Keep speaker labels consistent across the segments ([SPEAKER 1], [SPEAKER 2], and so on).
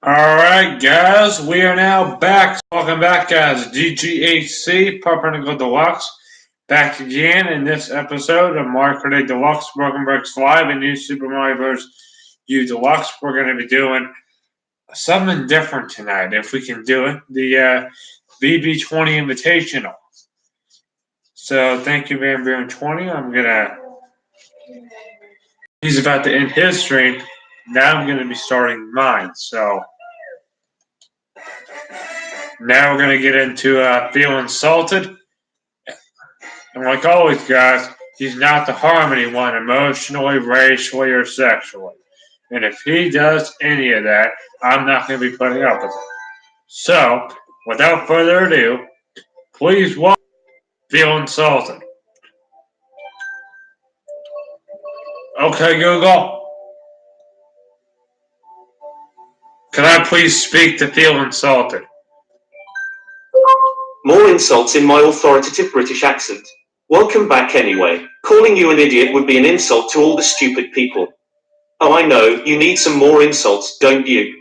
[SPEAKER 1] Alright guys, we are now back. Welcome back guys, DGHC, Pumpernickel Deluxe, back again in this episode of Mario Kart Deluxe Broken Bricks Live and New Super Mario Bros. U Deluxe. We're going to be doing something different tonight, if we can do it, the BB20 Invitational. So thank you BB20, I'm going to, he's about to end his stream, now I'm going to be starting mine, so... Now we're going to get into feeling salted. And like always, guys, he's not to harm anyone emotionally, racially, or sexually. And if he does any of that, I'm not going to be putting up with it. So, without further ado, please welcome Feeling Salted. Okay, Google. Can I please speak to Feeling Salted?
[SPEAKER 2] More insults in my authoritative British accent. Welcome back anyway. Calling you an idiot would be an insult to all the stupid people. Oh, I know, you need some more insults, don't you?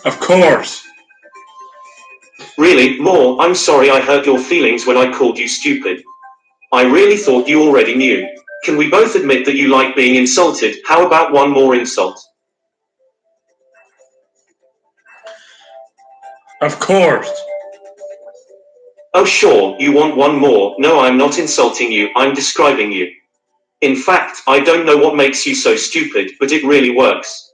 [SPEAKER 1] Of course.
[SPEAKER 2] Really, more? I'm sorry I hurt your feelings when I called you stupid. I really thought you already knew. Can we both admit that you like being insulted? How about one more insult?
[SPEAKER 1] Of course.
[SPEAKER 2] Oh sure, you want one more. No, I'm not insulting you, I'm describing you. In fact, I don't know what makes you so stupid, but it really works.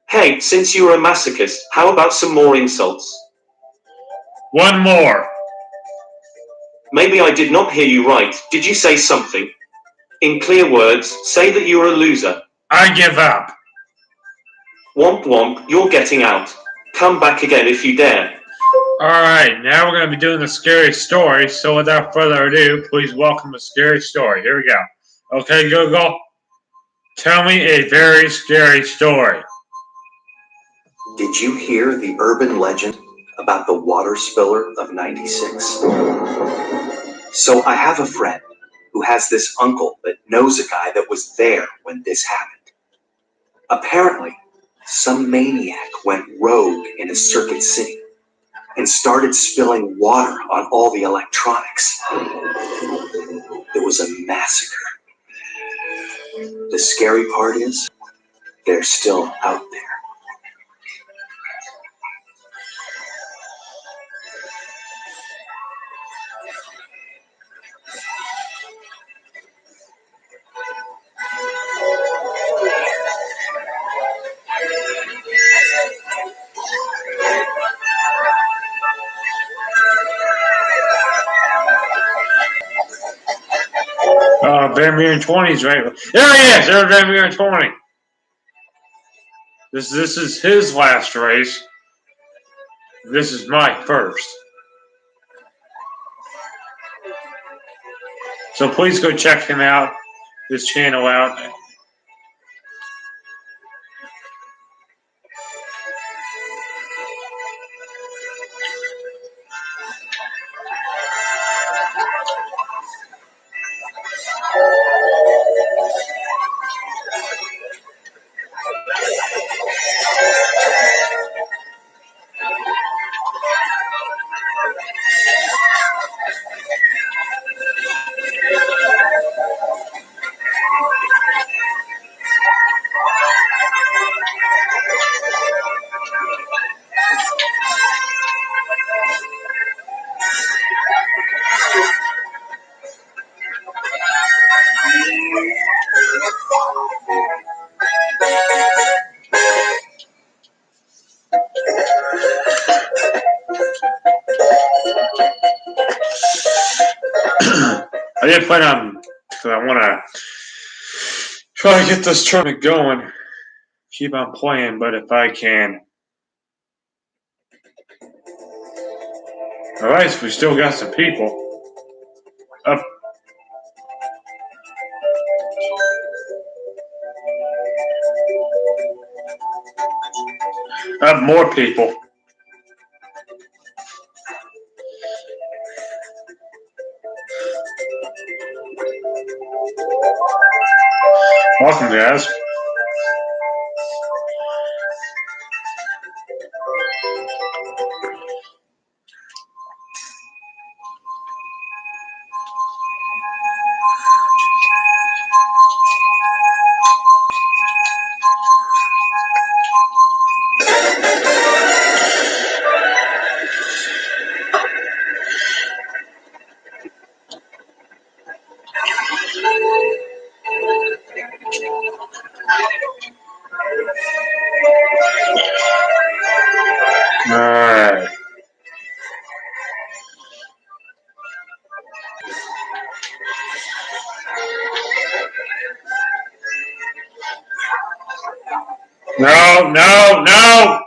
[SPEAKER 2] Hey, since you're a masochist, how about some more insults?
[SPEAKER 1] One more.
[SPEAKER 2] Maybe I did not hear you right. Did you say something? In clear words, say that you're a loser.
[SPEAKER 1] I give up.
[SPEAKER 2] Womp womp, you're getting out. Come back again if you dare.
[SPEAKER 1] Alright, now we're going to be doing the scary story, so without further ado, please welcome the scary story. Here we go. Okay, Google, tell me a very scary story.
[SPEAKER 3] Did you hear the urban legend about the water spiller of '96? So I have a friend who has this uncle that knows a guy that was there when this happened. Apparently, some maniac went rogue in a circuit city and started spilling water on all the electronics. It was a massacre. The scary part is, they're still out there.
[SPEAKER 1] Van Buren 20's right. There he is! There's Van Buren 20. This is his last race. This is my first. So please go check him out, his channel out. I did plan on, because I want to try to get this tournament going. Keep on playing, but if I can. Alright, so we still got some people. Up. Up more people. Welcome, guys. Alright. No, no, no!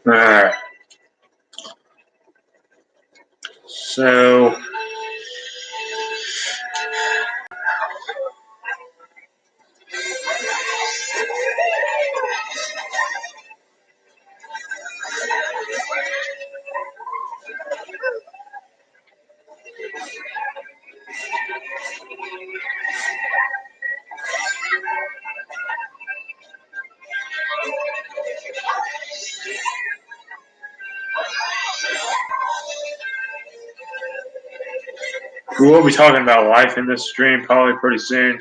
[SPEAKER 1] Alright. So we will be talking about life in this stream probably pretty soon.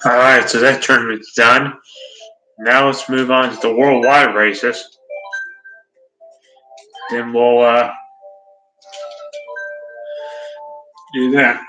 [SPEAKER 1] Alright, so that tournament's done. Now let's move on to the worldwide races. Then we'll do that.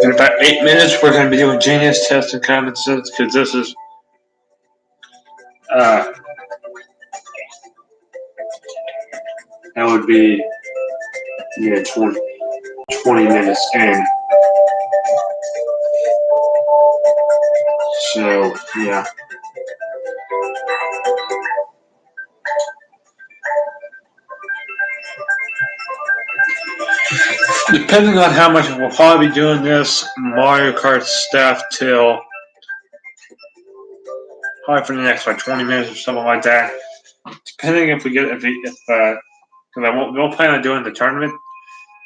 [SPEAKER 1] In about 8 minutes, we're going to be doing Genius Test and Common Sense because this is that would be 20 minutes in. So yeah. Depending on how much we'll probably be doing this Mario Kart stuff till probably for the next 20 minutes or something like that. Depending if we because we won't plan on doing the tournament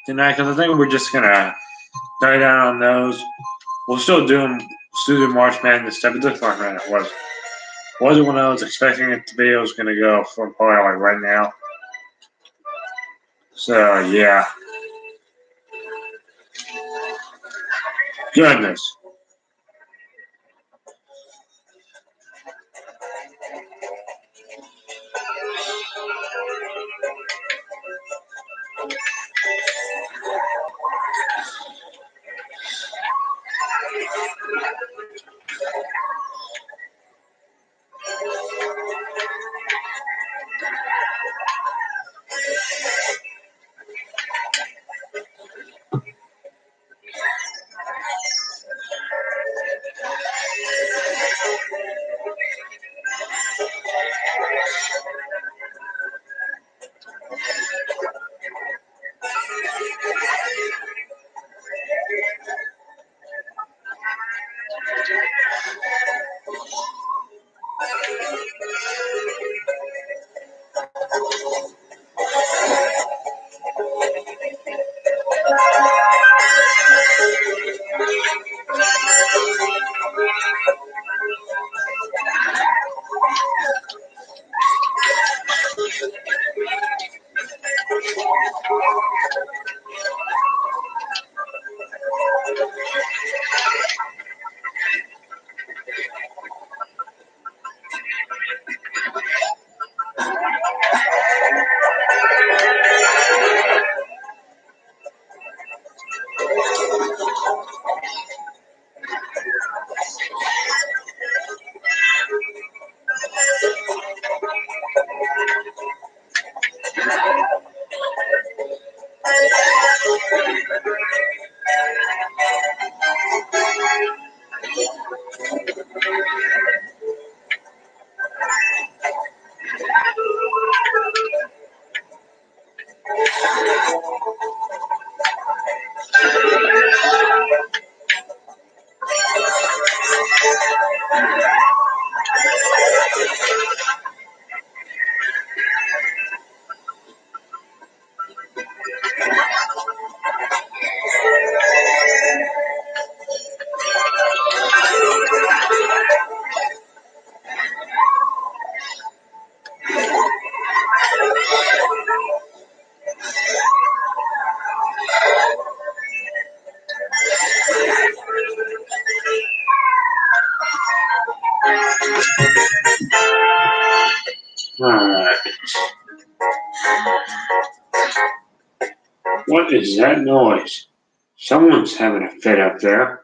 [SPEAKER 1] tonight because I think we're just gonna die down on those. We'll still do the March Madness stuff, but this March Madness wasn't what I was expecting it to be. It was gonna go for probably like right now. So yeah. Goodness. Alright. What is that noise? Someone's having a fit up there.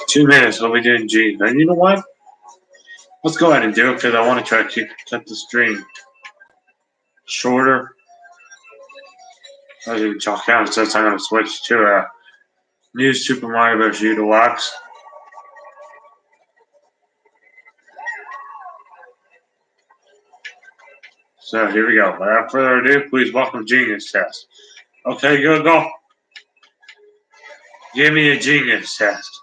[SPEAKER 1] Two minutes, we'll be doing G. And you know what? Let's go ahead and do it because I want to try to cut the stream shorter. As you can talk down, it says I'm going to switch to New Super Mario Bros. U Deluxe. So here we go. Without further ado, please welcome Genius Test. Okay, Google. Give me a Genius Test.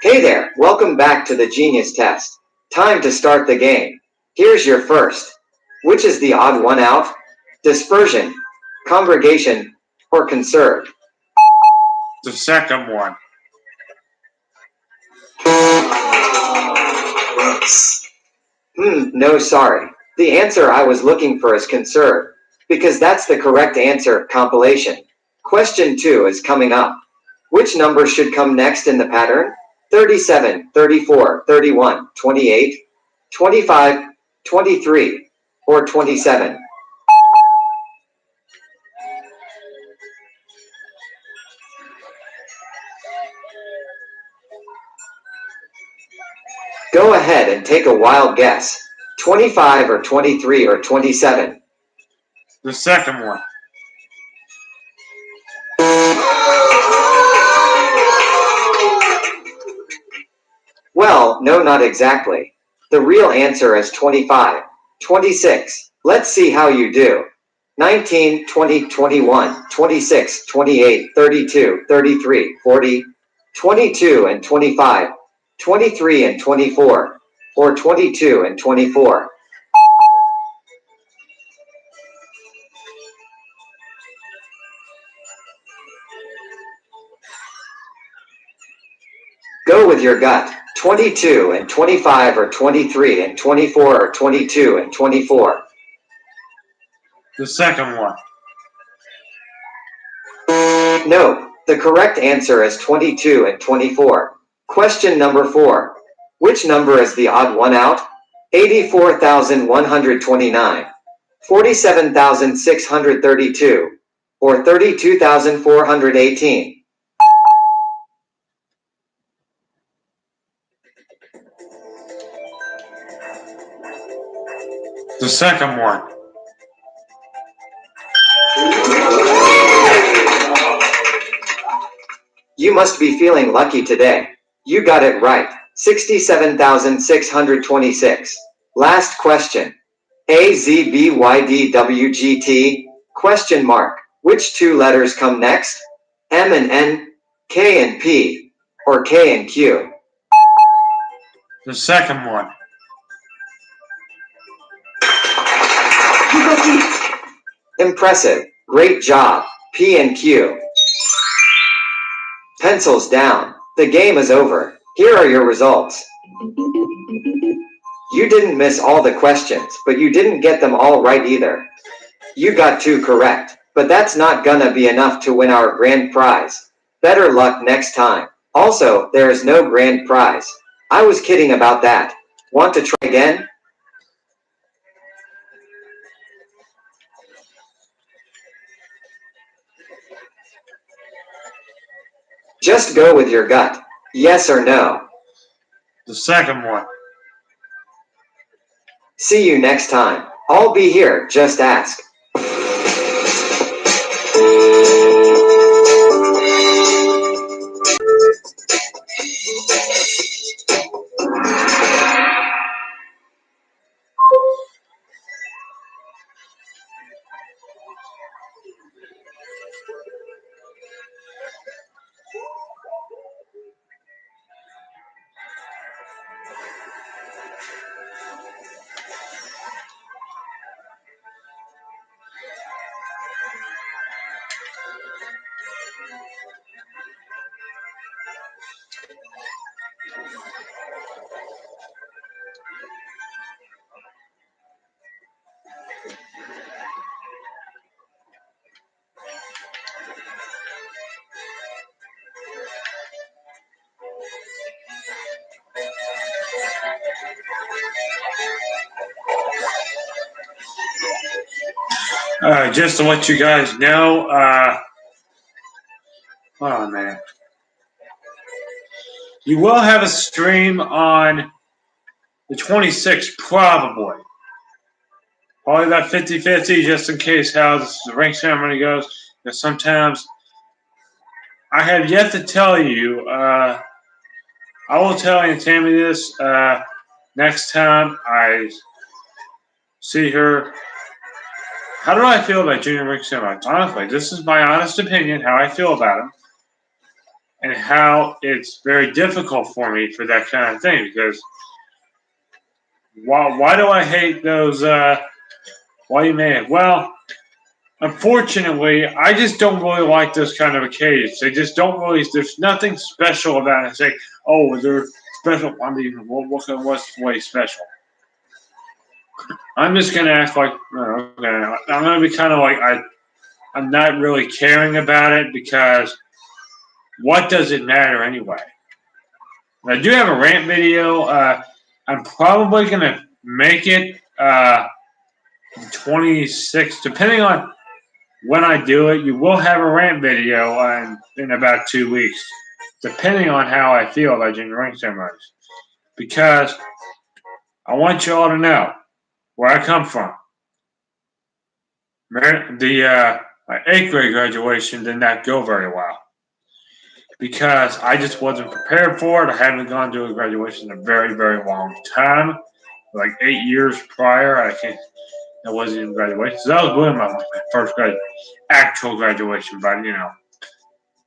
[SPEAKER 4] Hey there, welcome back to the Genius Test. Time to start the game. Here's your first. Which is the odd one out? Dispersion, congregation, or conserved?
[SPEAKER 1] The second one.
[SPEAKER 4] No sorry. The answer I was looking for is conserved, because that's the correct answer, compilation. Question 2 is coming up. Which number should come next in the pattern? 37, 34, 31, 28, 25, 23, or 27? Go ahead and take a wild guess. 25 or 23 or 27?
[SPEAKER 1] The second one.
[SPEAKER 4] Well, no, not exactly. The real answer is 25. 26. Let's see how you do. 19, 20, 21, 26, 28, 32, 33, 40, 22 and 25, 23 and 24, or 22 and 24. Go with your gut. 22 and 25 or 23 and 24 or 22 and 24.
[SPEAKER 1] The second one.
[SPEAKER 4] No, the correct answer is 22 and 24. Question number 4. Which number is the odd one out? 84,129, 47,632, or 32,418?
[SPEAKER 1] The second one.
[SPEAKER 4] You must be feeling lucky today. You got it right. 67,626. Last question. AZBYDWGT? Question mark. Which two letters come next? M and N, K and P, or K and Q?
[SPEAKER 1] The second one.
[SPEAKER 4] Impressive. Great job. P and Q. Pencils down. The game is over. Here are your results. You didn't miss all the questions, but you didn't get them all right either. You got 2 correct, but that's not gonna be enough to win our grand prize. Better luck next time. Also, there is no grand prize. I was kidding about that. Want to try again? Just go with your gut. Yes or no.
[SPEAKER 1] The second one.
[SPEAKER 4] See you next time. I'll be here, just ask.
[SPEAKER 1] Just to let you guys know, oh man, you will have a stream on the 26th, probably. Probably about 50-50, just in case how the ring ceremony goes. Because sometimes I have yet to tell you. I will tell Aunt Tammy this next time I see her. How do I feel about Junior Ring ceremony? Honestly, this is my honest opinion, how I feel about him, and how it's very difficult for me for that kind of thing. Because why do I hate those? Why you mad? Well, unfortunately, I just don't really like those kind of occasions. They just don't really. There's nothing special about it. Say, oh, they're special. I mean, what's way special? I'm just gonna act like okay. I'm gonna be kind of like I'm not really caring about it because what does it matter anyway? I do have a rant video. I'm probably gonna make it 26, depending on when I do it. You will have a rant video in about 2 weeks, depending on how I feel about junior ring ceremonies, because I want you all to know where I come from. My 8th grade graduation did not go very well because I just wasn't prepared for it. I hadn't gone to a graduation in a very, very long time, like 8 years prior. That wasn't even graduation. So that was really my first actual graduation. But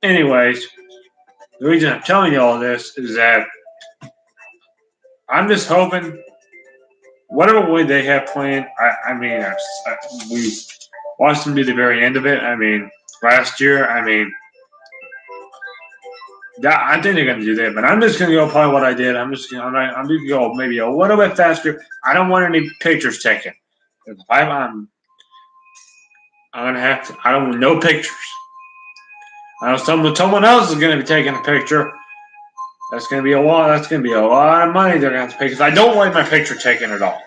[SPEAKER 1] anyways, the reason I'm telling you all this is that I'm just hoping whatever way they have planned. We watched them do the very end of it. I mean, last year. I think they're going to do that, but I'm just going to go probably what I did. I'm going to go maybe a little bit faster. I don't want any pictures taken. If I'm going to have to. I don't want no pictures. I know someone else is going to be taking a picture. That's going to be a lot. That's going to be a lot of money they're going to have to pay because I don't want my picture taken at all.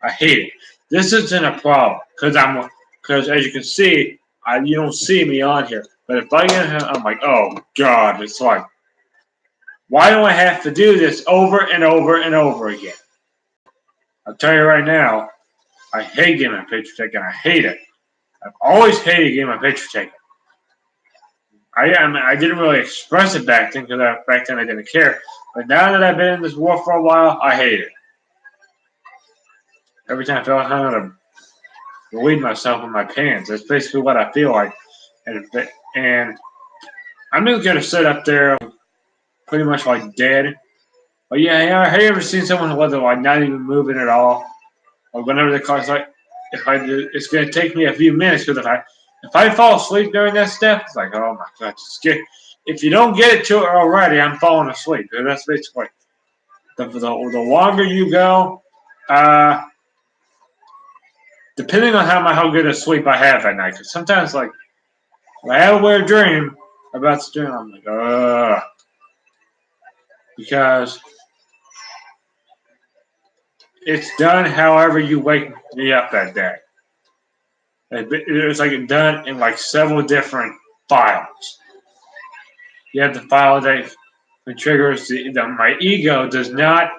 [SPEAKER 1] I hate it. This isn't a problem because as you can see, you don't see me on here. But if I get him, I'm like, oh God, it's like, why do I have to do this over and over and over again? I'll tell you right now, I hate getting my picture taken. I hate it. I've always hated getting my picture taken. I didn't really express it back then because back then I didn't care. But now that I've been in this war for a while, I hate it. Every time I feel like I'm going to bleed myself in my pants. That's basically what I feel like. And I'm just going to sit up there pretty much like dead. But yeah, have you ever seen someone who wasn't like not even moving at all? Or whenever they call, it's like, it's going to take me a few minutes because if I fall asleep during that step, it's like, oh my god, if you don't get it to it already, I'm falling asleep. And that's basically the longer you go, depending on how good a sleep I have that night. Because sometimes, like, if I have a weird dream about the dream, I'm like, because it's done however you wake me up that day. It's like done in like several different files. You have the file that triggers my ego does not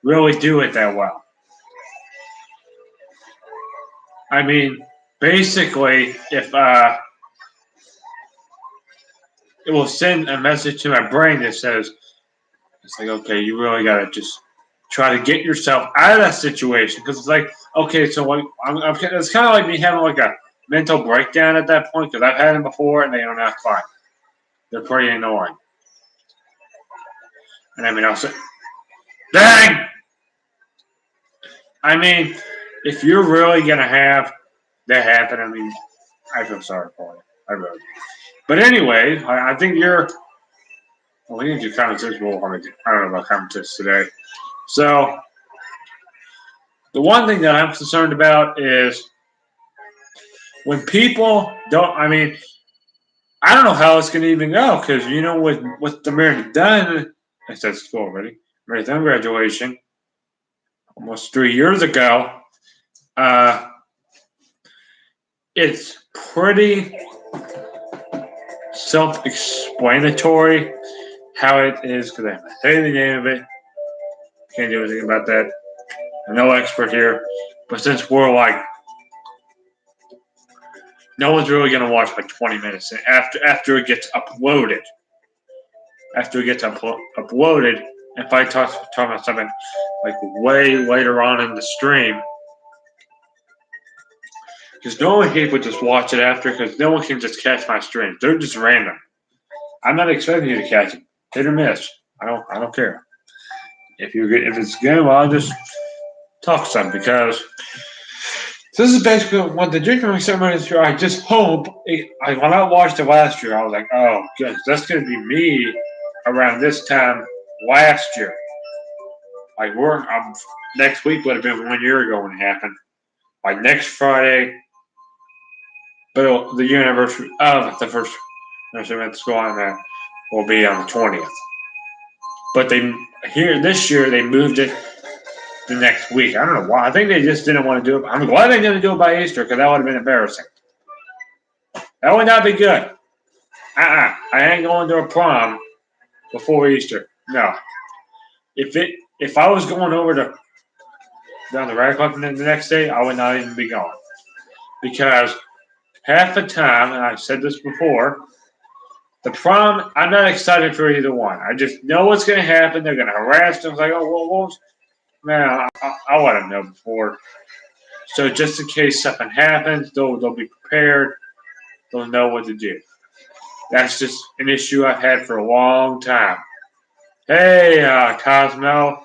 [SPEAKER 1] really do it that well. I mean, basically, if it will send a message to my brain that says, it's like, okay, you really got to just try to get yourself out of that situation. Because it's like, okay, so like, it's kind of like me having like a mental breakdown at that point because I've had them before and they don't act fine. They're pretty annoying. And I mean, I'll say, dang! I mean, if you're really going to have that happen, I mean, I feel sorry for you. I really do. But anyway, I think you're. Well, we need to do competition. I don't know about competition today. So, the one thing that I'm concerned about is when people don't. I mean, I don't know how it's going to even go because you know with the Meredith Dunn, I said school already. Meredith Dunn graduation almost 3 years ago. It's pretty self-explanatory how it is because I haven't said the name of it. Can't do anything about that. I'm no expert here, but since we're like, no one's really gonna watch like 20 minutes after it gets uploaded. After it gets uploaded, if I talk about something like way later on in the stream, because normally people just watch it after because no one can just catch my stream. They're just random. I'm not expecting you to catch it. Hit or miss. I don't care. If it's good, well, I'll just talk some because this is basically what the drinking ceremony is. I just hope when I watched it last year, I was like, oh, good, that's gonna be me around this time last year. Like next week would have been 1 year ago when it happened. Like next Friday, but the year anniversary of the first nursery at the school I'm at will be on the 20th. But this year they moved it the next week. I don't know why. I think they just didn't want to do it. I'm glad they didn't do it by Easter because that would have been embarrassing. That would not be good. I ain't going to a prom before Easter. No. If I was going over down the Rad Club the next day, I would not even be going. Because half the time, and I've said this before, the prom, I'm not excited for either one. I just know what's going to happen. They're going to harass them. It's like, oh, well, man, I let them know before. So just in case something happens, they'll be prepared. They'll know what to do. That's just an issue I've had for a long time. Hey, Cosmo.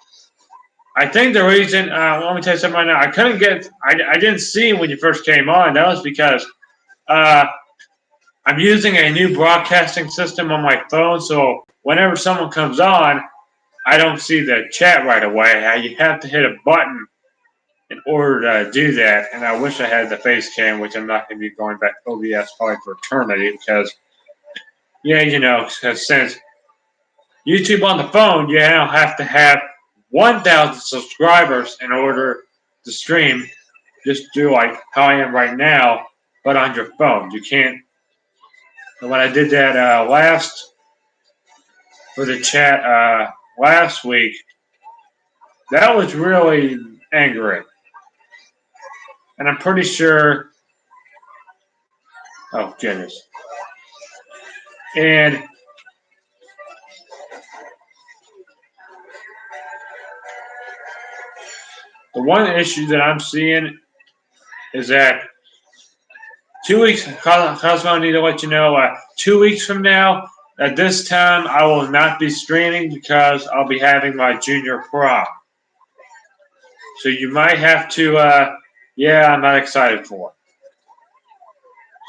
[SPEAKER 1] I think the reason, let me tell you something right now. I didn't see when you first came on. That was because I'm using a new broadcasting system on my phone. So whenever someone comes on, I don't see the chat right away. You have to hit a button in order to do that. And I wish I had the face cam, which I'm not going to be going back to OBS probably for eternity because, since YouTube on the phone, you now have to have 1,000 subscribers in order to stream. Just do like how I am right now, but on your phone. You can't. And when I did that for the chat last week, that was really angering. And I'm pretty sure. Oh, goodness. And the one issue that I'm seeing is that 2 weeks, Cosmo, I need to let you know, 2 weeks from now, at this time, I will not be streaming because I'll be having my junior prom. So you might have to Yeah, I'm not excited for it.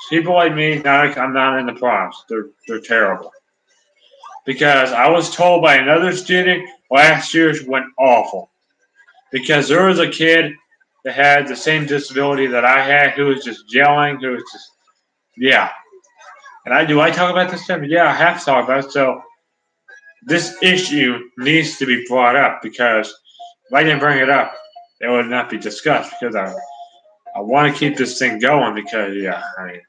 [SPEAKER 1] People like me, I'm not in the proms. They're terrible. Because I was told by another student last year's went awful. Because there was a kid that had the same disability that I had who was just yelling, who was just, yeah. And I talk about this stuff? Yeah, I have to talk about it. So this issue needs to be brought up because if I didn't bring it up, it would not be discussed because I want to keep this thing going because, yeah, I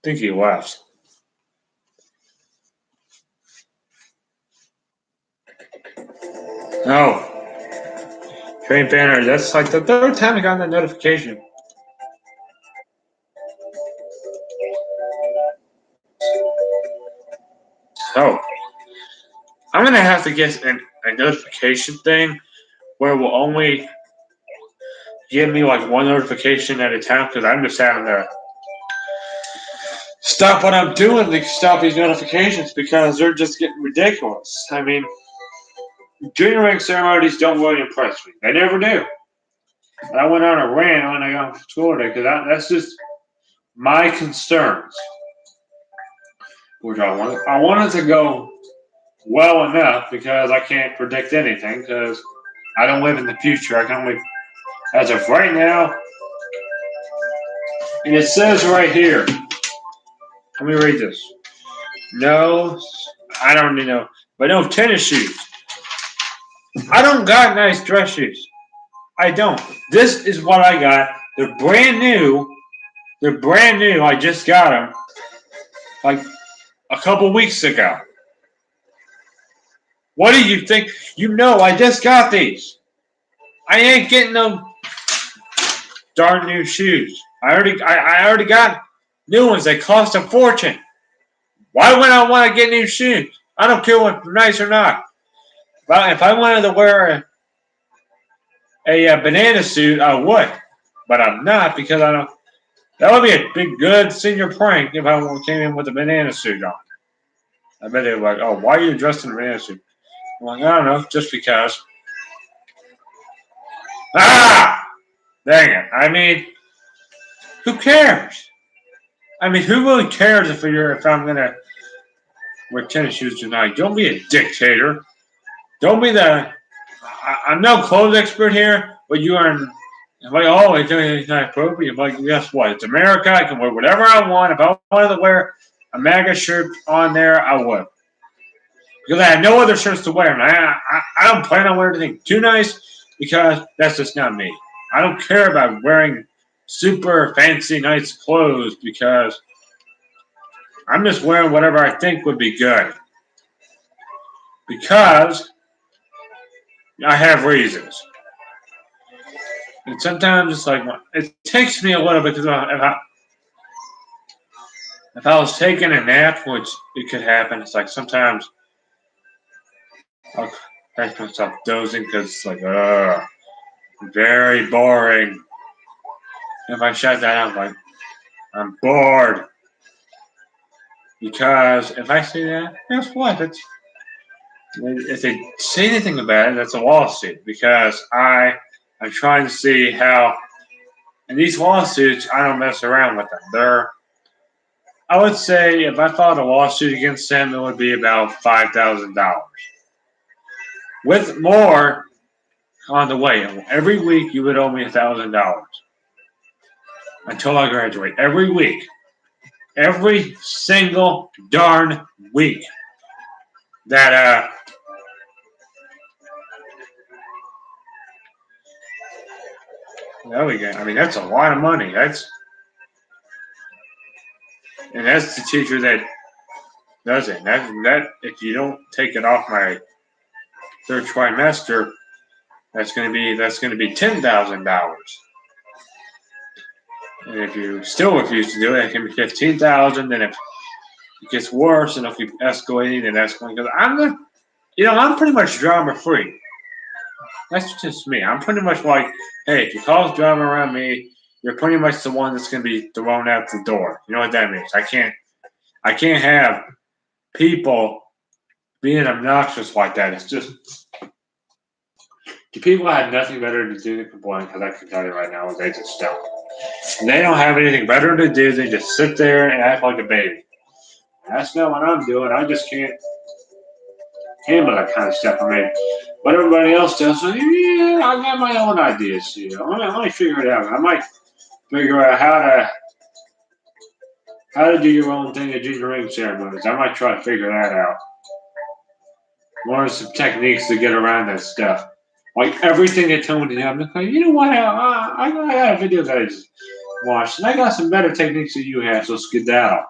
[SPEAKER 1] think he left. No. Train banner, that's like the third time I got that notification. So, I'm going to have to get a notification thing where it will only give me like one notification at a time because I'm just having to stop what I'm doing to stop these notifications because they're just getting ridiculous. I mean, junior rank ceremonies don't really impress me. They never do. And I went on a rant when I got to school today because that's just my concerns. Which I wanted to go well enough because I can't predict anything because I don't live in the future. I can only, as of right now, and it says right here. Let me read this. No, I don't know, but no tennis shoes. I don't got nice dress shoes. I don't. This is what I got. They're brand new. They're brand new. I just got them like a couple weeks ago. What do you think? You know, I just got these. I ain't getting no darn new shoes. I already got new ones. They cost a fortune. Why would I want to get new shoes? I don't care if they're nice or not. Well, if I wanted to wear a banana suit, I would, but I'm not because I don't. That would be a big, good senior prank if I came in with a banana suit on. I bet they were like, "Oh, why are you dressed in a banana suit?" I'm like, I don't know, just because. Ah, dang it! I mean, who cares? I mean, who really cares if I'm gonna wear tennis shoes tonight? Don't be a dictator. Don't be the. I'm no clothes expert here, but you are. I'm like, oh, it's not appropriate. I'm like, guess what? It's America. I can wear whatever I want. If I wanted to wear a MAGA shirt on there, I would. Because I had no other shirts to wear. And I don't plan on wearing anything too nice because that's just not me. I don't care about wearing super fancy, nice clothes because I'm just wearing whatever I think would be good. Because I have reasons. And sometimes it's like, it takes me a little bit because if I was taking a nap, which it could happen, it's like sometimes I'll catch myself dozing because it's like, very boring. If I shut that out, I'm like, I'm bored. Because if I say that, guess what? If they say anything about it, that's a lawsuit. Because I'm trying to see how, and these lawsuits, I don't mess around with them. I would say if I filed a lawsuit against them, it would be about $5,000. With more on the way. Every week you would owe me $1,000 until I graduate. Every week. Every single darn week. That there we go. I mean that's a lot of money. That's the teacher that does it. That if you don't take it off my third trimester, that's gonna be $10,000. And if you still refuse to do it, it can be 15,000. Then if it gets worse and it'll keep escalating and escalating, because I'm pretty much drama free. That's just me. I'm pretty much like, hey, if you cause drama around me, you're pretty much the one that's gonna be thrown out the door. You know what that means? I can't have people being obnoxious like that. It's just The people had nothing better to do than complain, because I can tell you right now, they just don't. And they don't have anything better to do. They just sit there and act like a baby. That's not what I'm doing. I just can't handle that kind of stuff. I mean, what everybody else does, so, yeah, I got my own ideas. Let me figure it out. I might figure out how to do your own thing at junior ring ceremonies. I might try to figure that out. Learn some techniques to get around that stuff. Like everything they told me, I'm like, you know what? I got a video that I just watched, and I got some better techniques than you have. So skedaddle.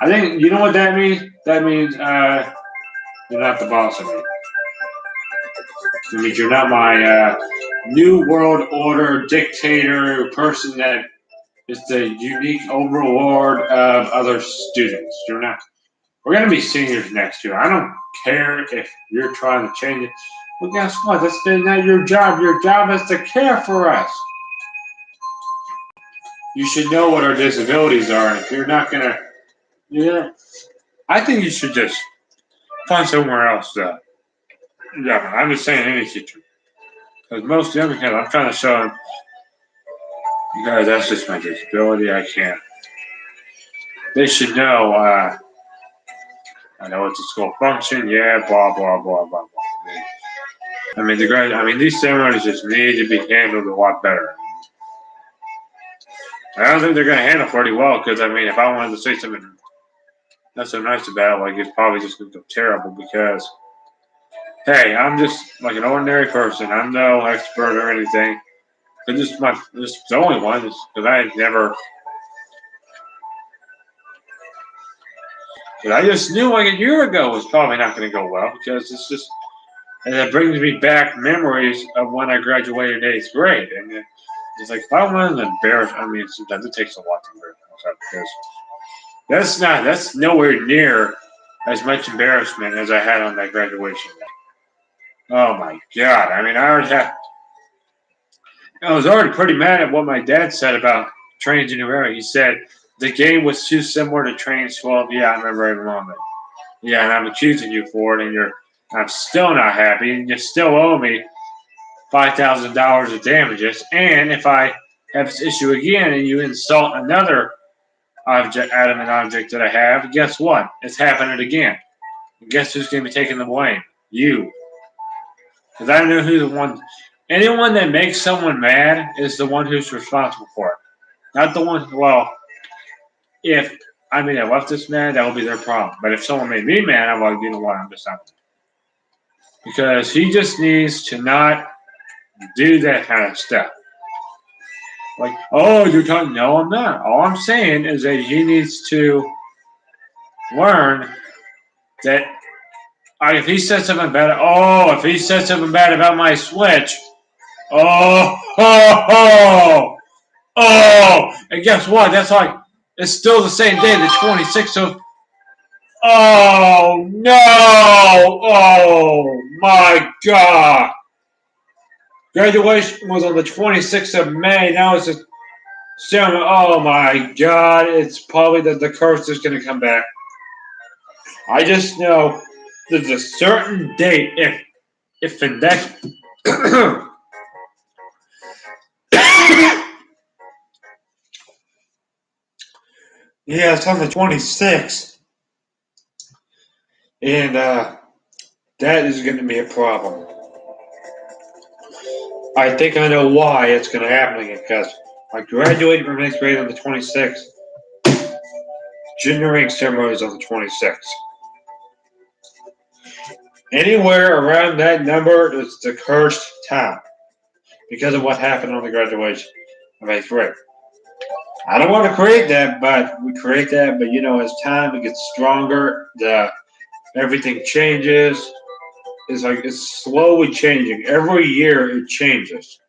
[SPEAKER 1] I think you know what that means. That means you're not the boss of me. It means you're not my new world order dictator person that is the unique overlord of other students. You're not. We're going to be seniors next year. I don't care if you're trying to change it. Well, guess what? That's not your job. Your job is to care for us. You should know what our disabilities are. And if you're not going to, yeah, I think you should just find somewhere else. Yeah, I'm just saying any teacher. Because most younger kids, I'm trying to show them, you guys, that's just my disability. I can't. They should know, I know it's a school function. Yeah, blah, blah, blah, blah, blah. I mean, these ceremonies just need to be handled a lot better. I don't think they're going to handle pretty well because, I mean, if I wanted to say something not so nice about it, like, it's probably just going to go terrible because, hey, I'm just like an ordinary person. I'm no expert or anything. I'm just the only one because I just knew like a year ago it was probably not going to go well because it's just, and it brings me back memories of when I graduated 8th grade. And it's like, if I wanted to embarrass, I mean, sometimes it takes a lot to embarrass myself because that's nowhere near as much embarrassment as I had on that graduation day. Oh my God. I mean, I was already pretty mad at what my dad said about Trains in New Era. He said the game was too similar to Trains 12. Yeah, I remember every moment. Yeah, and I'm accusing you for it, and I'm still not happy, and you still owe me $5,000 of damages. And if I have this issue again and you insult another adamant object that I have, guess what? It's happening again. And guess who's going to be taking the blame? You. Because I know who the one. Anyone that makes someone mad is the one who's responsible for it. Not the one. Well, if I left this mad, that will be their problem. But if someone made me mad, I'm like, you know what? I'm just not. Because he just needs to not do that kind of stuff. Like, oh, you're talking. No, I'm not. All I'm saying is that he needs to learn that if he said something bad, if he said something bad about my Switch, and guess what? That's like, it's still the same day, the 26th of, oh, no, oh, my God. Graduation was on the 26th of May. Now it's just, oh, my God. It's probably that the curse is going to come back. I just know there's a certain date, if the next, yeah, it's on the 26th. And that is going to be a problem. I think I know why it's going to happen again, because I graduated from 8th grade on the 26th. Junior ring ceremony is on the 26th. Anywhere around that number is the cursed time because of what happened on the graduation of 8th grade. I don't want to create that, but we create that. But as time it gets stronger, everything changes. It's slowly changing. Every year it changes.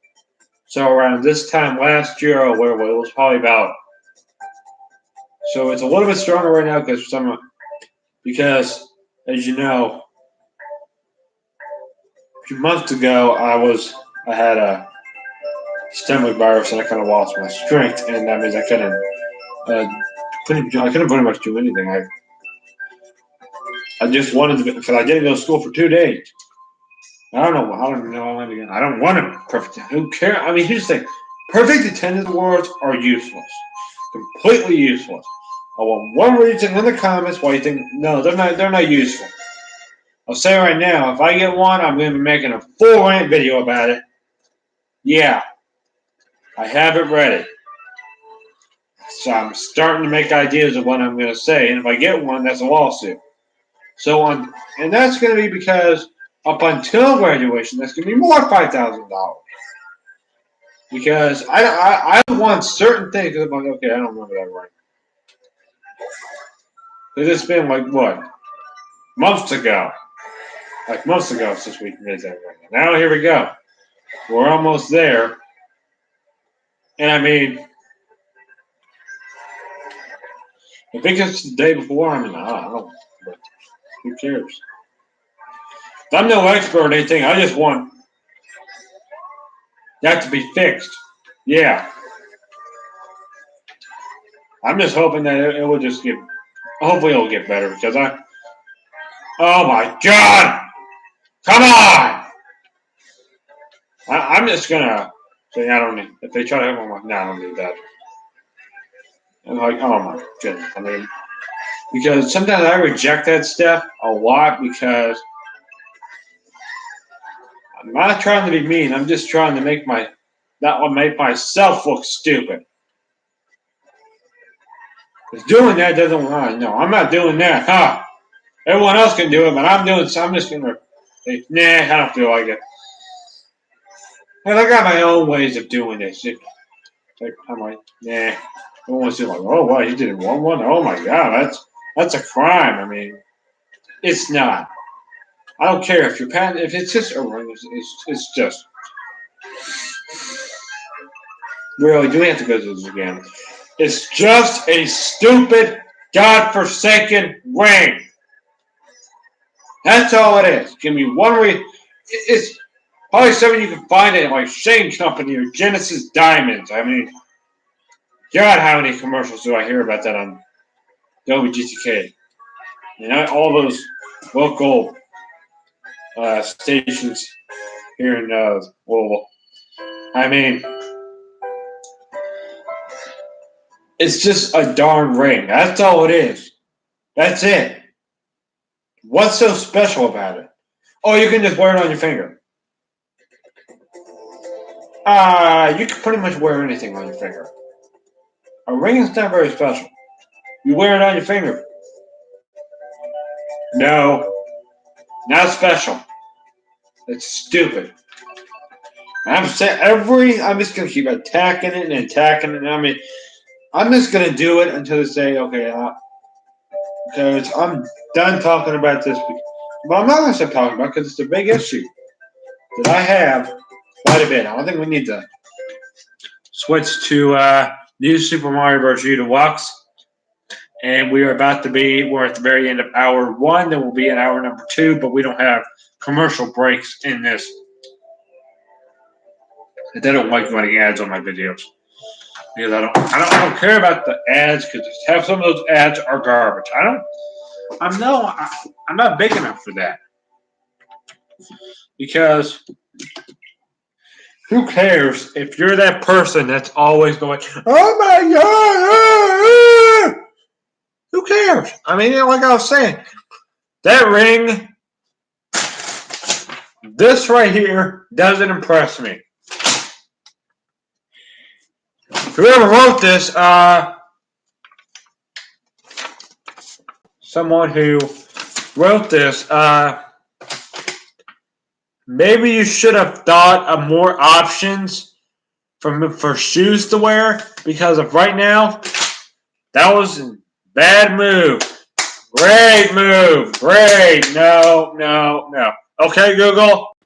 [SPEAKER 1] So around this time last year, or whatever, it was probably about. So it's a little bit stronger right now because as you know, a few months ago I had a stomach virus and I kind of lost my strength, and that means I couldn't pretty much do anything. I just wanted to because I didn't go to school for 2 days. I don't know. I don't know. I don't want a perfect. Who cares? I mean, here's the thing: perfect attendance awards are useless, completely useless. I want one reason in the comments why you think no, they're not. They're not useful. I'll say right now, if I get one, I'm going to be making a full rant video about it. Yeah, I have it ready. So I'm starting to make ideas of what I'm going to say, and if I get one, that's a lawsuit. So and that's going to be because up until graduation, that's going to be more $5,000. Because I want certain things. I'm like, okay, I don't remember that right. Because it's been like what months ago, since we made that right. Now here we go. We're almost there, and I mean, if it gets the day before, I mean, I don't. But who cares? I'm no expert or anything. I just want that to be fixed. Yeah. I'm just hoping that it will just get. Hopefully, it'll get better because I. Oh my God! Come on! I'm just gonna say I don't need. If they try to help, I'm like, no, I don't need that. I'm like, oh my goodness. I mean, because sometimes I reject that stuff a lot because I'm not trying to be mean. I'm just trying to make myself look stupid. Because doing that doesn't lie. No, I'm not doing that. Huh? Everyone else can do it, but I'm doing. So I'm just gonna. Say, nah, I don't feel like it. And I got my own ways of doing this. I'm like, nah. Everyone's just like, oh, wow, he did it 1-1. Oh my God, that's a crime. I mean, it's not. I don't care if you're patent. If it's just a ring, it's just. Really, do we have to go through this again? It's just a stupid, godforsaken ring. That's all it is. Give me one reason. It's probably something you can find at like Shane Company or Genesis Diamonds. I mean, God, how many commercials do I hear about that on WGTK? You know, all those local stations here in Louisville. I mean, it's just a darn ring. That's all it is. That's it. What's so special about it? Oh, you can just wear it on your finger. You can pretty much wear anything on your finger. A ring is not very special. You wear it on your finger. No, not special. It's stupid. I'm just gonna keep attacking it and attacking it. I mean, I'm just gonna do it until they say, okay, because I'm done talking about this. But I'm not gonna stop talking about it because it's a big issue that I have quite a bit. I don't think we need to switch to New Super Mario Bros. U Deluxe. And we're at the very end of hour 1. Then we'll be in hour number 2, but we don't have commercial breaks in this. I don't like running ads on my videos because I don't care about the ads because half some of those ads are garbage. I'm not big enough for that because who cares if you're that person that's always going, oh my God, who cares? I mean, like I was saying, that ring, this right here doesn't impress me. Whoever wrote this, someone who wrote this, maybe you should have thought of more options for shoes to wear because of right now, that was a bad move. Great move. Great. No. Okay, Google.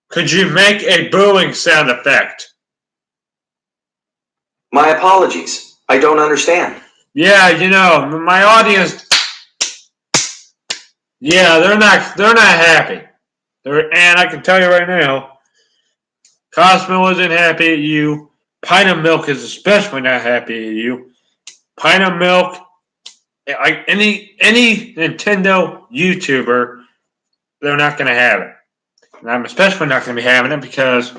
[SPEAKER 1] Could you make a booing sound effect?
[SPEAKER 3] My apologies. I don't understand.
[SPEAKER 1] Yeah, my audience. Yeah, they're not happy. And I can tell you right now, Cosmo isn't happy at you. Pint of Milk is especially not happy at you. Pint of Milk, like any Nintendo YouTuber, they're not going to have it. And I'm especially not going to be having it because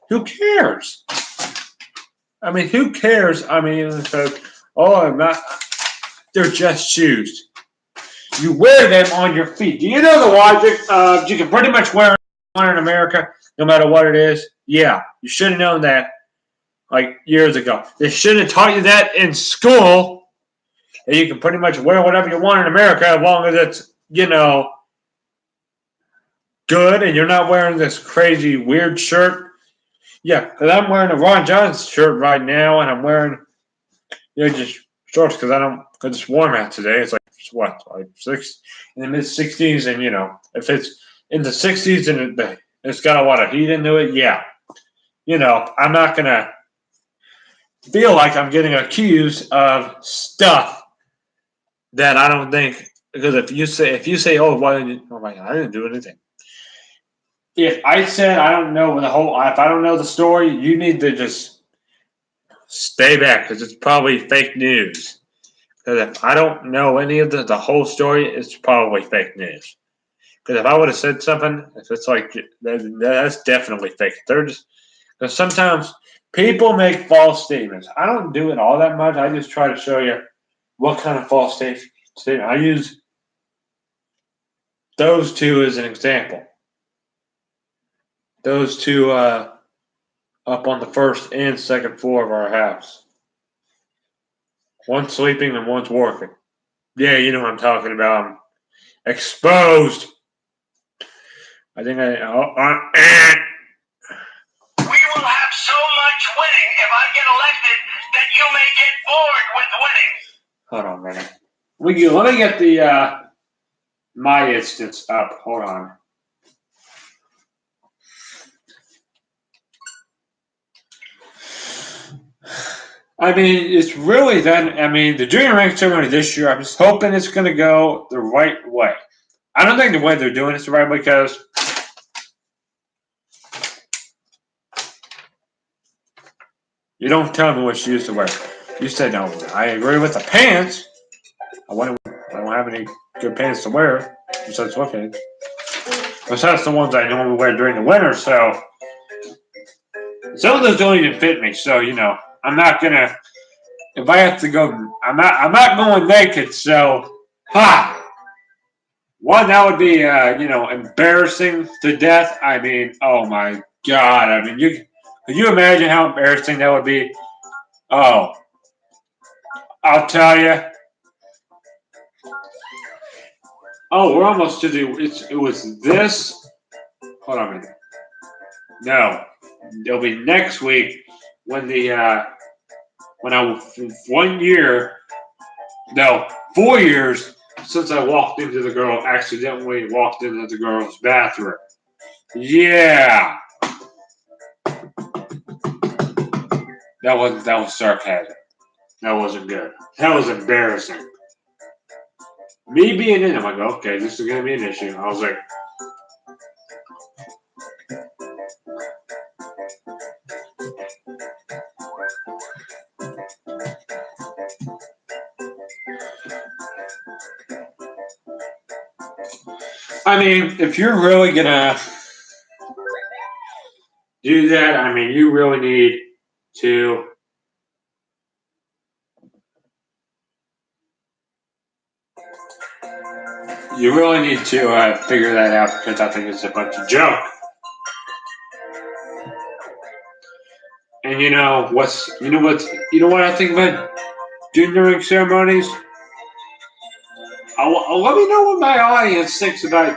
[SPEAKER 1] who cares? I mean, who cares? I mean, it's like, oh, I'm not. They're just shoes. You wear them on your feet. Do you know the logic of you can pretty much wear one in America no matter what it is? Yeah, you should have known that like years ago. They should have taught you that in school. And you can pretty much wear whatever you want in America as long as it's, good and you're not wearing this crazy weird shirt. Yeah, because I'm wearing a Ron Johnson shirt right now and I'm wearing just shorts because it's warm out today. It's like what, like in the mid 60s, and if it's in the 60s and it's got a lot of heat into it, yeah, I'm not gonna feel like I'm getting accused of stuff that I don't think. Because if you say, oh, why didn't you? Oh my God, I didn't do anything. If I said I don't know if I don't know the story, you need to just stay back because it's probably fake news. Because if I don't know any of the whole story, it's probably fake news. Because if I would have said something, if it's like that's definitely fake. Because sometimes people make false statements. I don't do it all that much. I just try to show you what kind of false statement. I use those two as an example. Those two up on the first and second floor of our house. One's sleeping and one's working. Yeah, you know what I'm talking about. I'm exposed. I think
[SPEAKER 5] We will have so much winning if I get elected that you may get bored with winning.
[SPEAKER 1] Hold on a minute. Let me get the my instance up. Hold on. I mean, it's really then. I mean, the junior rank ceremony this year, I'm just hoping it's going to go the right way. I don't think the way they're doing it's the right way because you don't tell me what shoes to wear. You said no. I agree with the pants. I don't have any good pants to wear besides sweatpants. Besides the ones I normally wear during the winter, so some of those don't even fit me. So I'm not gonna. If I have to go, I'm not going naked. So, one that would be embarrassing to death. I mean, oh my God. I mean, could you imagine how embarrassing that would be? Oh, I'll tell you. Oh, we're almost to the. It was this. Hold on a minute. No, it'll be next week when when I 1 year. No, 4 years since I accidentally walked into the girl's bathroom. Yeah, that was sarcasm. That wasn't good. That was embarrassing. Me being in, I'm like, okay, this is gonna be an issue. I was like, I mean, if you're really gonna do that, I mean, you really need to. You really need to figure that out because I think it's a bunch of joke. And what I think about junior ring ceremonies? Let me know what my audience thinks about.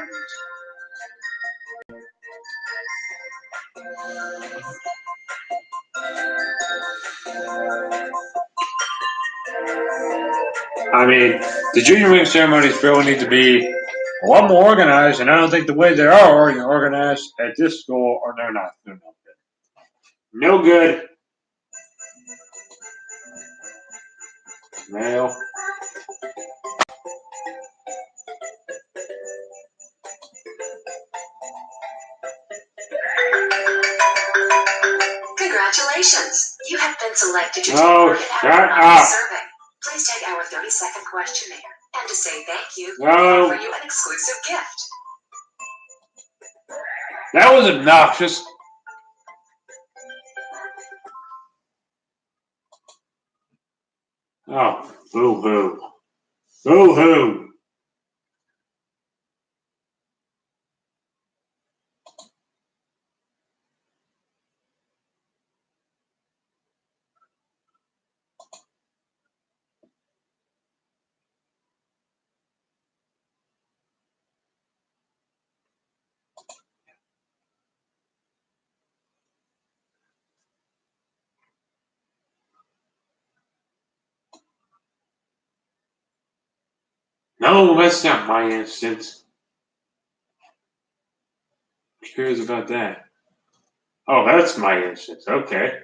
[SPEAKER 1] I mean, the junior ring ceremonies really need to be a lot more organized, and I don't think the way they are organized at this school are they're not. They're not good. No good. Male.
[SPEAKER 6] Congratulations! You have been selected to take
[SPEAKER 1] Oh,
[SPEAKER 6] part in our
[SPEAKER 1] shut
[SPEAKER 6] anonymous
[SPEAKER 1] up.
[SPEAKER 6] survey. Please take our 30-second questionnaire. And to say thank you, we
[SPEAKER 1] No.
[SPEAKER 6] offer you an exclusive gift.
[SPEAKER 1] That was obnoxious. Oh, boo-hoo. Boo-hoo. No, that's not my instance. Who cares about that? Oh, that's my instance. Okay.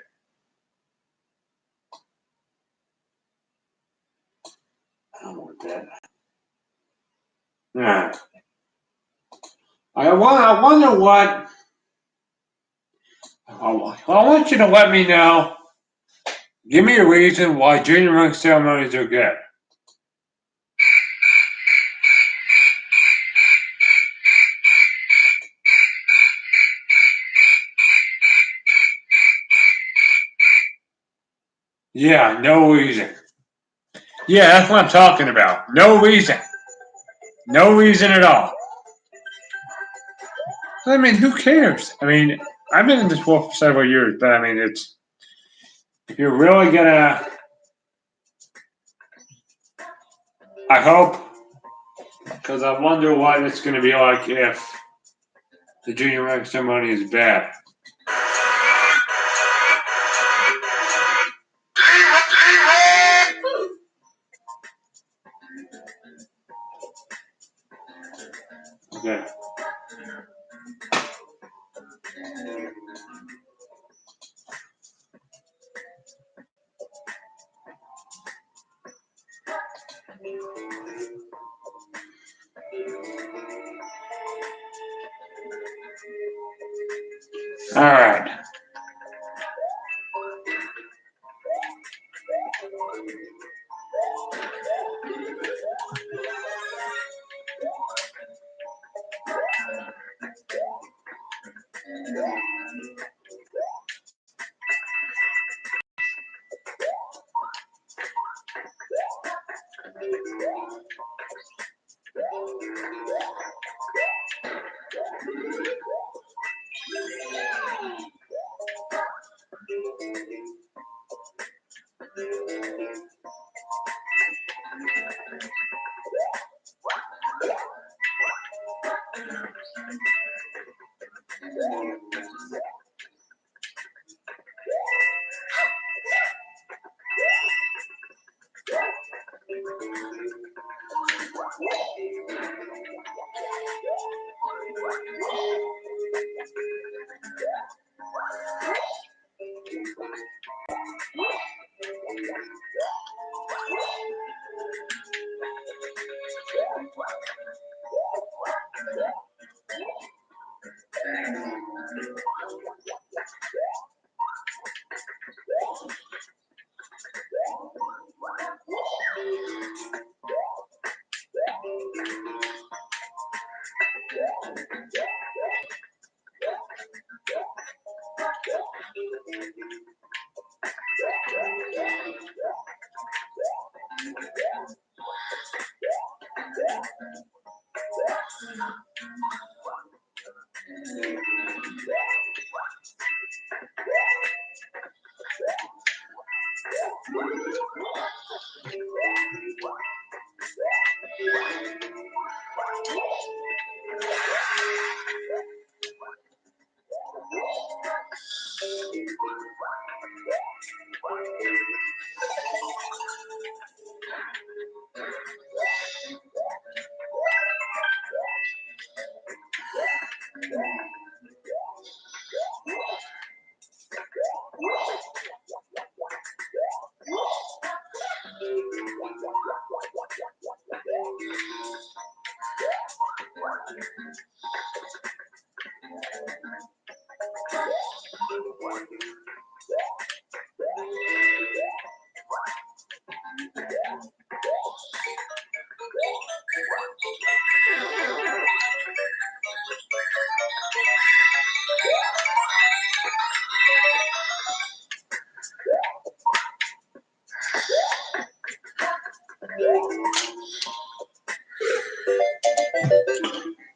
[SPEAKER 1] I don't want that. Yeah. I wonder what. I want you to let me know. Give me a reason why junior rank ceremonies are good. Yeah, no reason. Yeah, that's what I'm talking about. No reason. No reason at all. I mean, who cares? I mean, I've been in this world for several years, but I mean, it's if you're really gonna. I hope, because I wonder what it's gonna be like if the junior rank ceremony is bad. Okay. All right.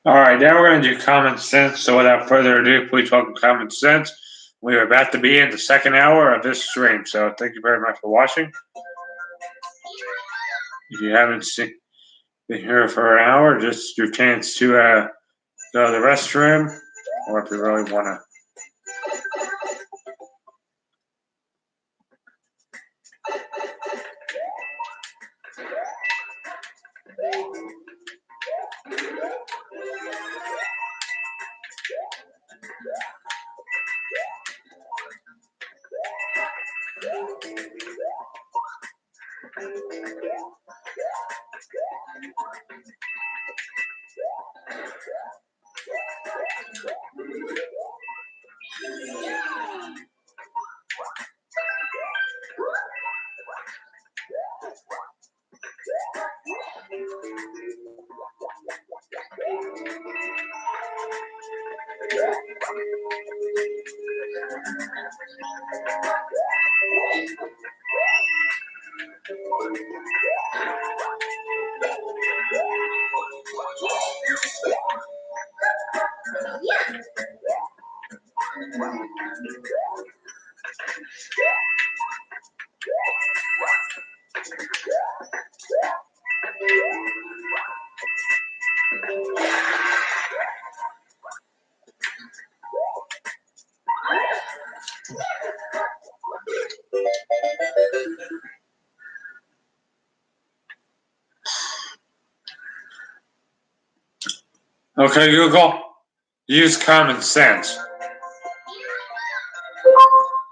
[SPEAKER 1] All right, now we're going to do common sense. So without further ado, please welcome Common Sense. We are about to be in the second hour of this stream. So thank you very much for watching. If you haven't been here for an hour, just your chance to go to the restroom, or if you really want to. Okay, Google, use common sense.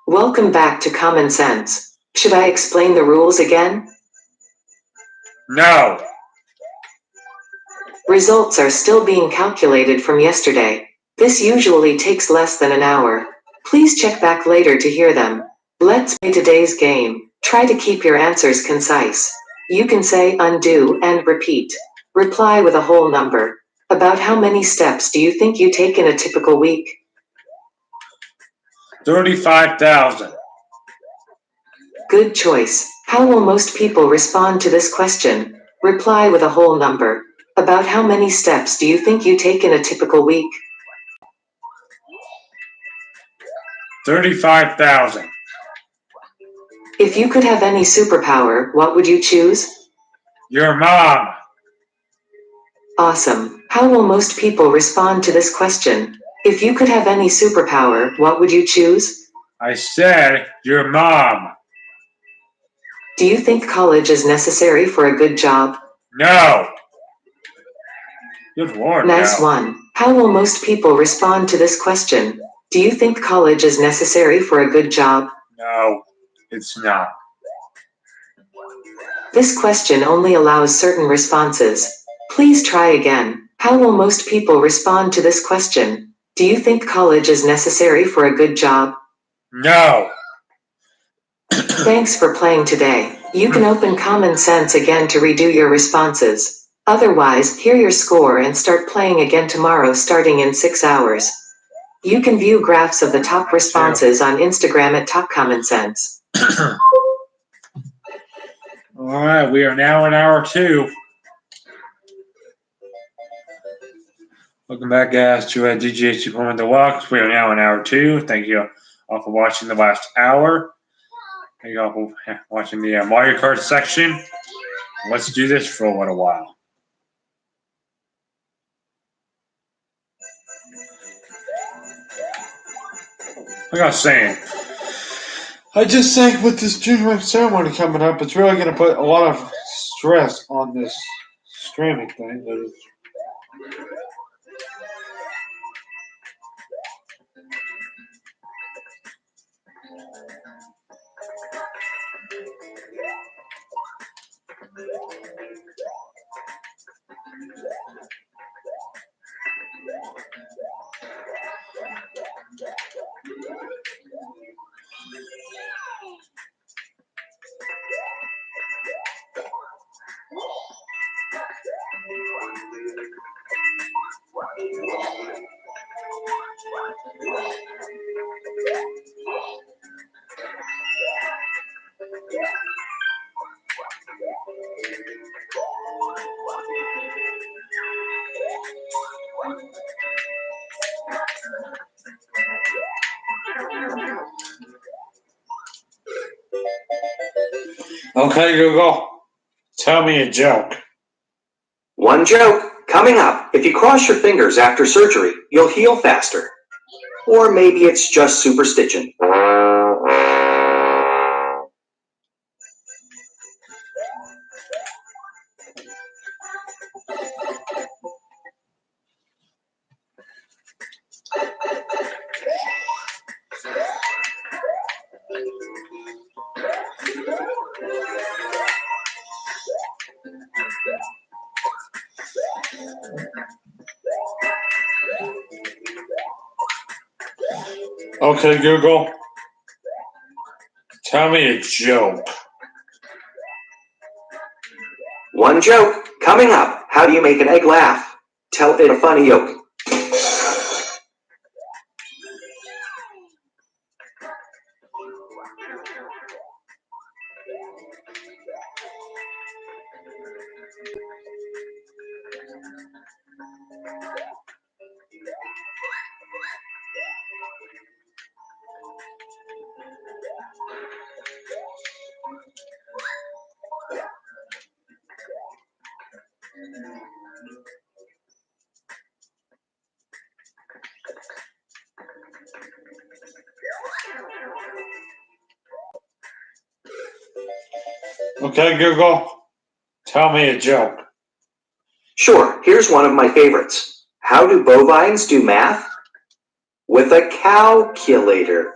[SPEAKER 7] Welcome back to Common Sense. Should I explain the rules again?
[SPEAKER 1] No.
[SPEAKER 7] Results are still being calculated from yesterday. This usually takes less than an hour. Please check back later to hear them. Let's play today's game. Try to keep your answers concise. You can say undo and repeat. Reply with a whole number. About how many steps do you think you take in a typical week?
[SPEAKER 1] 35,000.
[SPEAKER 7] Good choice. How will most people respond to this question? Reply with a whole number. About how many steps do you think you take in a typical week?
[SPEAKER 1] 35,000.
[SPEAKER 7] If you could have any superpower, what would you choose?
[SPEAKER 1] Your mom.
[SPEAKER 7] Awesome. How will most people respond to this question? If you could have any superpower, what would you choose?
[SPEAKER 1] I said your mom.
[SPEAKER 7] Do you think college is necessary for a good job?
[SPEAKER 1] No. Good Lord,
[SPEAKER 7] Nice
[SPEAKER 1] no.
[SPEAKER 7] one. How will most people respond to this question? Do you think college is necessary for a good job?
[SPEAKER 1] No, it's not.
[SPEAKER 7] This question only allows certain responses. Please try again. How will most people respond to this question? Do you think college is necessary for a good job?
[SPEAKER 1] No.
[SPEAKER 7] Thanks for playing today. You can open Common Sense again to redo your responses. Otherwise, hear your score and start playing again tomorrow starting in 6 hours. You can view graphs of the top responses on Instagram at Top Common Sense.
[SPEAKER 1] All right, we are now in hour 2. Welcome back, guys, to DGA Superman Deluxe. We are now in hour 2. Thank you all for watching the last hour. Thank you all for watching the Mario Kart section. Let's do this for a little while. Like I was saying, I just think with this junior ceremony coming up, it's really going to put a lot of stress on this streaming thing. Okay, Google. Tell me a joke.
[SPEAKER 3] One joke coming up. If you cross your fingers after surgery, you'll heal faster. Or maybe it's just superstition.
[SPEAKER 1] Okay, Google. Tell me a joke.
[SPEAKER 3] One joke coming up. How do you make an egg laugh? Tell it a funny yoke.
[SPEAKER 1] Okay, Google. Tell me a joke.
[SPEAKER 3] Sure, here's one of my favorites. How do bovines do math? With a calculator.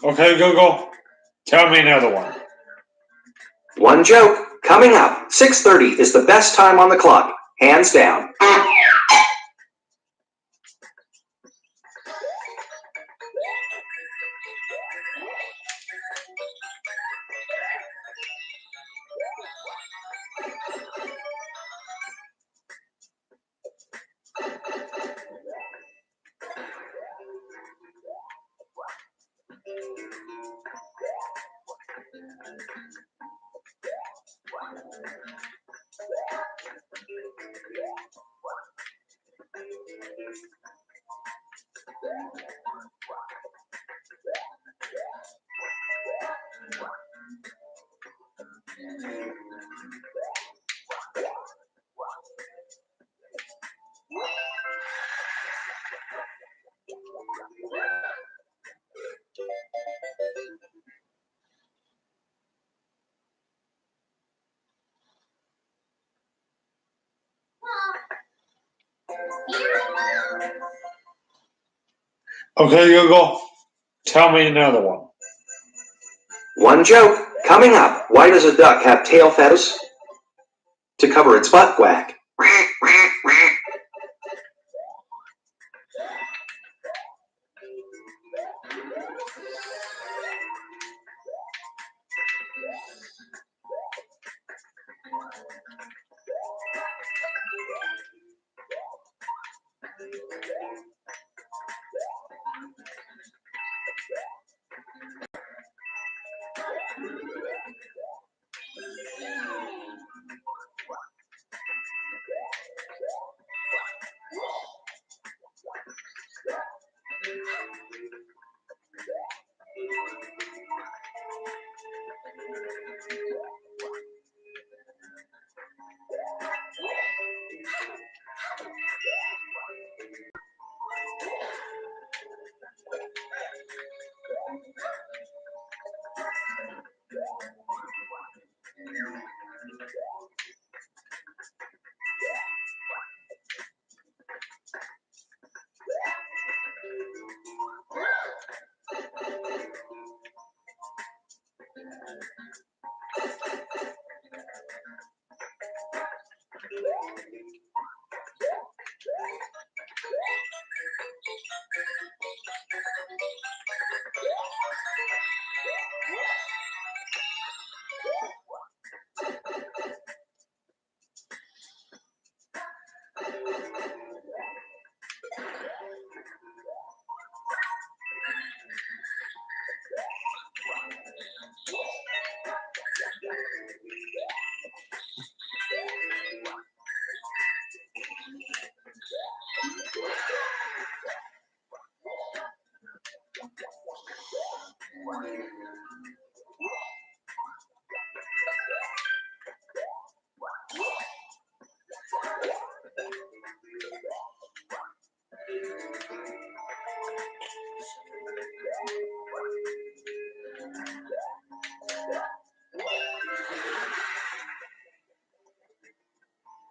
[SPEAKER 1] Okay, Google. Tell me another one.
[SPEAKER 3] One joke coming up. 6:30 is the best time on the clock. Hands down.
[SPEAKER 1] Okay, Google. Tell me another one.
[SPEAKER 3] One joke coming up. Why does a duck have tail feathers? To cover its butt whack.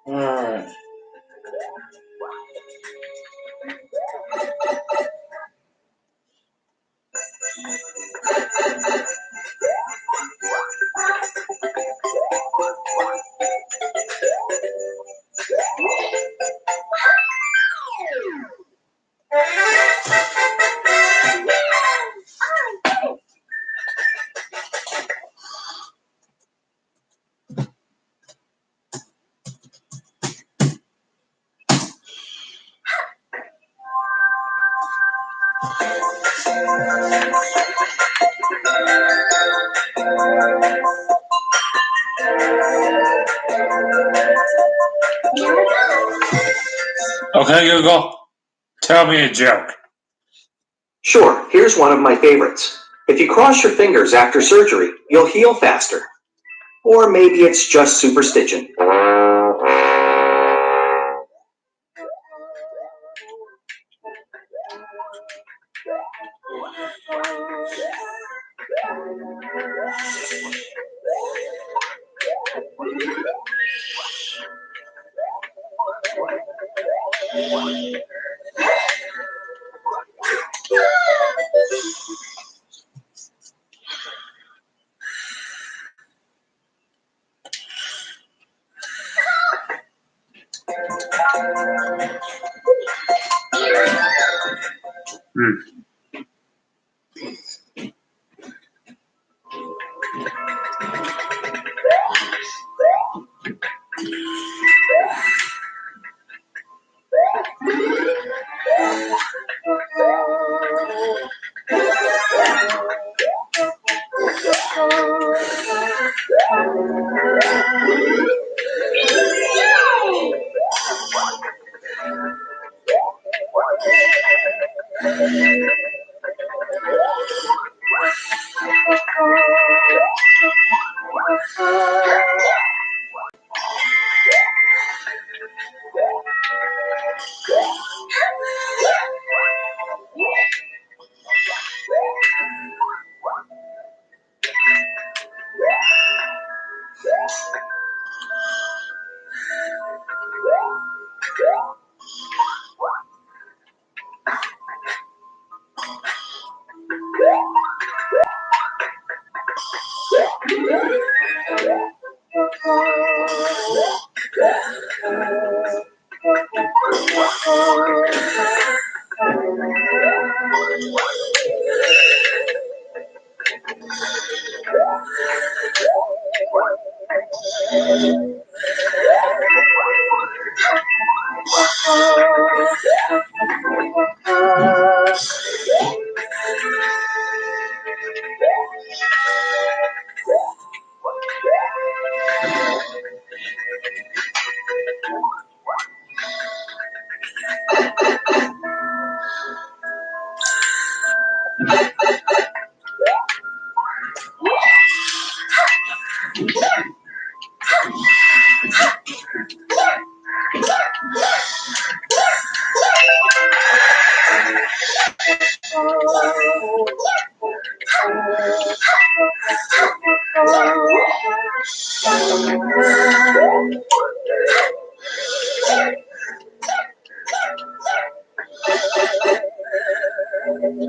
[SPEAKER 1] Alright. Okay, Google, tell me a joke.
[SPEAKER 3] Sure, here's one of my favorites. If you cross your fingers after surgery, you'll heal faster. Or maybe it's just superstition.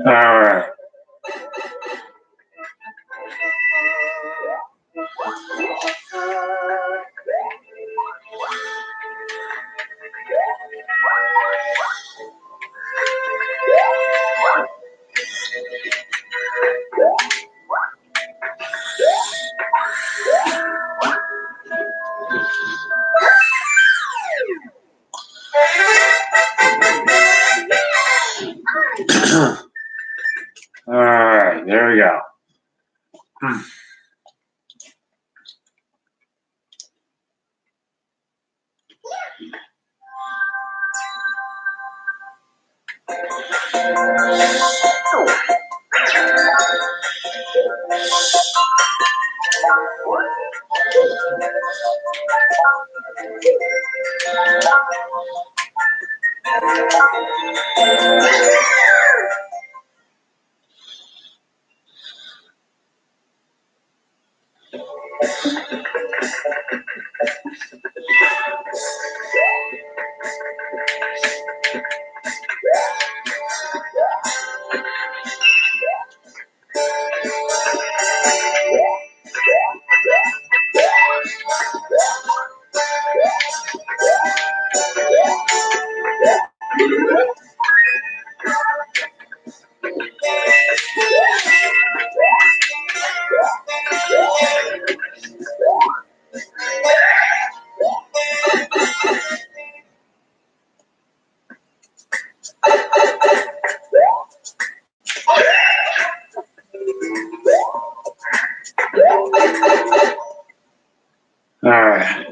[SPEAKER 1] Alright. there we go. All right.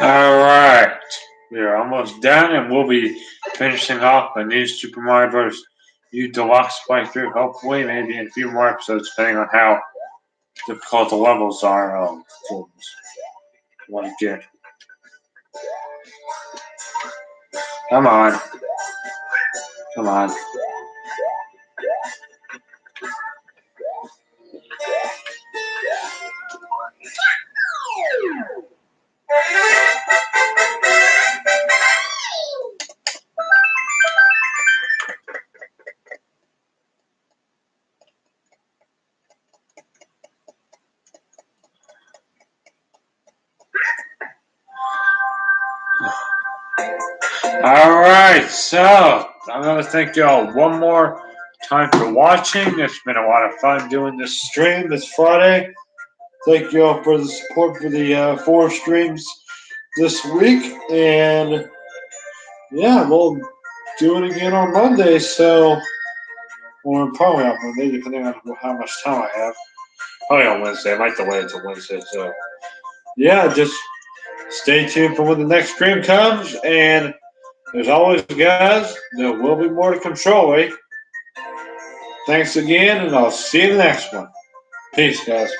[SPEAKER 1] All right. We're almost done, and we'll be finishing off a new Super Mario Bros. U Deluxe playthrough. Hopefully, maybe in a few more episodes, depending on how difficult the levels are. Want to get. Come on. Come on. All right, so I'm going to thank y'all one more time for watching. It's been a lot of fun doing this stream this Friday. Thank you all for the support for the 4 streams this week. And yeah, we'll do it again on Monday. So, or probably on Monday, depending on how much time I have. Probably on Wednesday. I might delay it till Wednesday. So, yeah, just stay tuned for when the next stream comes. And as always, guys, there will be more to control. Thanks again, and I'll see you in the next one. Peace, guys.